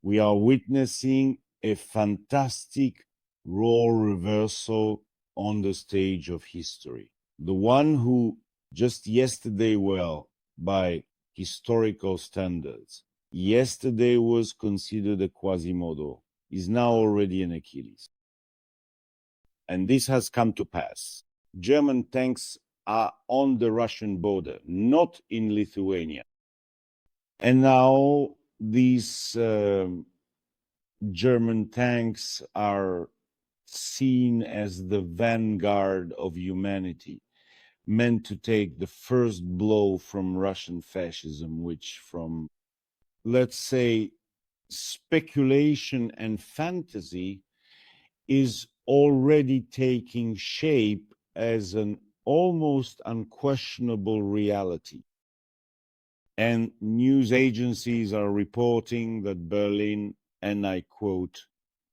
we are witnessing a fantastic role reversal on the stage of history. The one who just yesterday, well, by historical standards, yesterday was considered a Quasimodo, is now already an Achilles. And this has come to pass. German tanks are on the Russian border, not in Lithuania. And now these German tanks are seen as the vanguard of humanity, meant to take the first blow from Russian fascism, which from, let's say, speculation and fantasy is already taking shape as an almost unquestionable reality. And news agencies are reporting that Berlin, and I quote,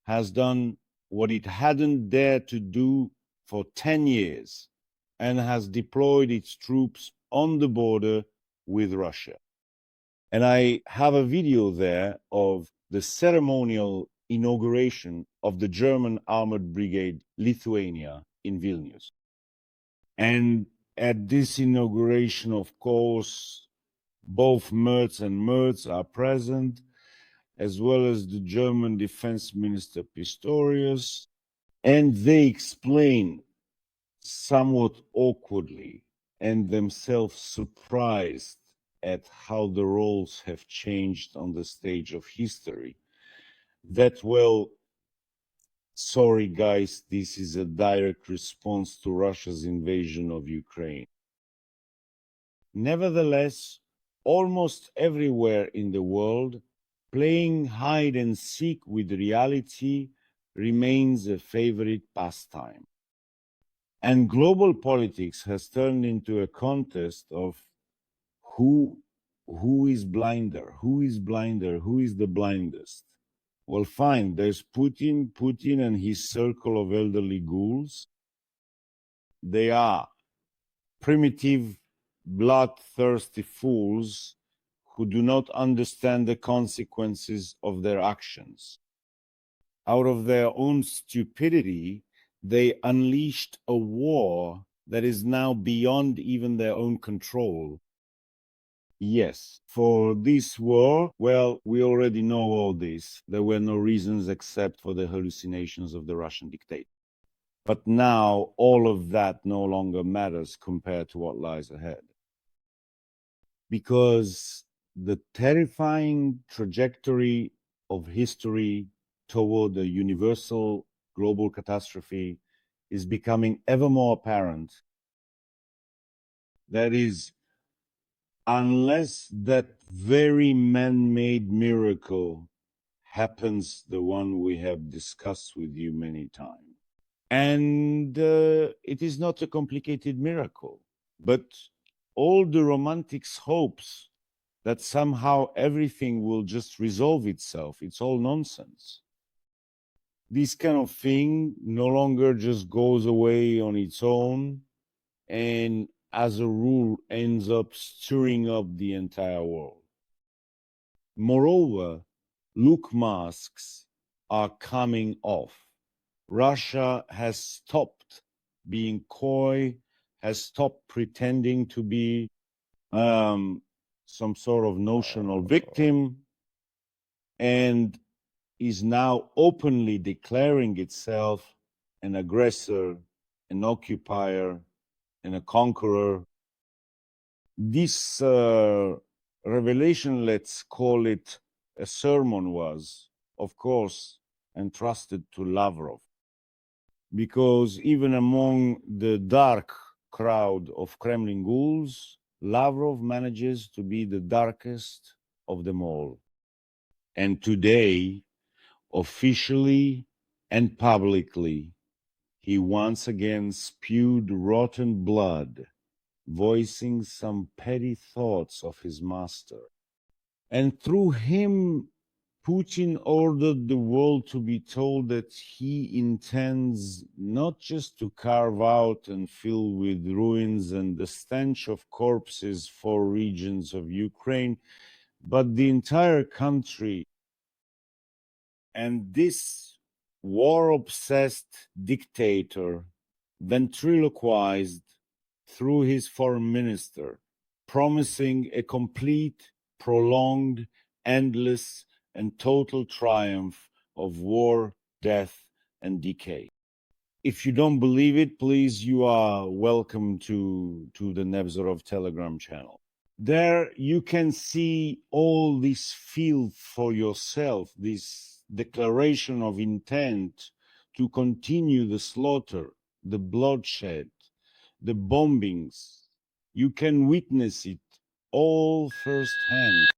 has done what it hadn't dared to do for 10 years and has deployed its troops on the border with Russia. And I have a video there of the ceremonial inauguration of the German Armored Brigade Lithuania in Vilnius. And at this inauguration, of course, both Merz and Merz are present, as well as the German Defense Minister Pistorius, and they explain somewhat awkwardly and themselves surprised at how the roles have changed on the stage of history. That, well, sorry guys, this is a direct response to Russia's invasion of Ukraine. Nevertheless, almost everywhere in the world, playing hide and seek with reality remains a favorite pastime. And global politics has turned into a contest of who is blinder, who is the blindest. Well, fine, there's Putin and his circle of elderly ghouls. They are primitive, bloodthirsty fools who do not understand the consequences of their actions. Out of their own stupidity, they unleashed a war that is now beyond even their own control. Yes, for this war, well, we already know all this. There were no reasons except for the hallucinations of the Russian dictator. But now all of that no longer matters compared to what lies ahead. Because the terrifying trajectory of history toward a universal global catastrophe is becoming ever more apparent. That is, unless that very man-made miracle happens, the one we have discussed with you many times. And it is not a complicated miracle, but all the romantics' hopes that somehow everything will just resolve itself, it's all nonsense. This kind of thing no longer just goes away on its own and as a rule ends up stirring up the entire world. Moreover, look masks are coming off. Russia has stopped being coy, has stopped pretending to be some sort of notional victim, and is now openly declaring itself an aggressor, an occupier, and a conqueror. This revelation, let's call it a sermon, was, of course, entrusted to Lavrov, because even among the dark crowd of Kremlin ghouls, Lavrov manages to be the darkest of them all. And today, officially and publicly, he once again spewed rotten blood, voicing some petty thoughts of his master. And through him, Putin ordered the world to be told that he intends not just to carve out and fill with ruins and the stench of corpses 4 regions of Ukraine, but the entire country And this war-obsessed dictator ventriloquized through his foreign minister, promising a complete, prolonged, endless, and total triumph of war, death, and decay. If you don't believe it, please, you are welcome to the Nevzorov Telegram channel. There you can see all this field for yourself, this declaration of intent to continue the slaughter, the bloodshed, the bombings. You can witness it all firsthand.